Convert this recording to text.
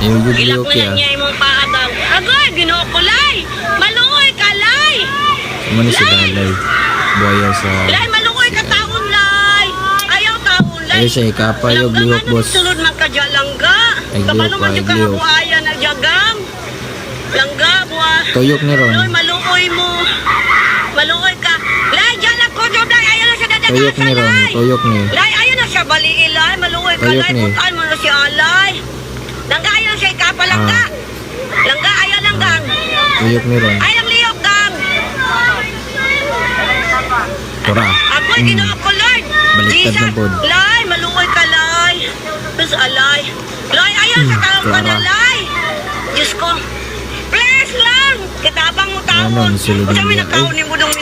Yung Ilak yugyo na kaya. niya yung paatang. Agoy, ginukulay. Maluoy ka, lay. Ano si Dalay? Buhaya sa... Lay, maluoy ka taon, lay. Ayaw taon, lay. Ayun siya, ikapayog lihok, boss. Sulod man ka dyan, langga. Ay, Kabalo lihok, man ay, dyan ka lihok. buhaya na jagang. Langga, buha. Tuyok ni Ron. Loy, maluoy mo. Maluoy ka. Lay, dyan ako, dyan, lay. Ayaw na siya dadagasa, Tuyok ni Ron. lay. Tuyok ni. Lay, ayaw na siya baliin, lay. Maluoy ka, Tuyok lay. ni. Putaan mo na si Alay. Langga, ayaw na siya ikapa, langga. Langga, ayaw, langgang. Tuyok ni Ron. Ayaw, liyok, gang. Tura. Agoy, ginoo ko, Lord. Baliktad Jesus, na pod. Lay, maluoy ka, Lay. Please, Alay. Lay, ayaw sa taong ka na, Clara. Lay. Diyos ko. Please lang. Kitabang mo taon. Ano, silid Kung saan may niya. nakaon ni mo nung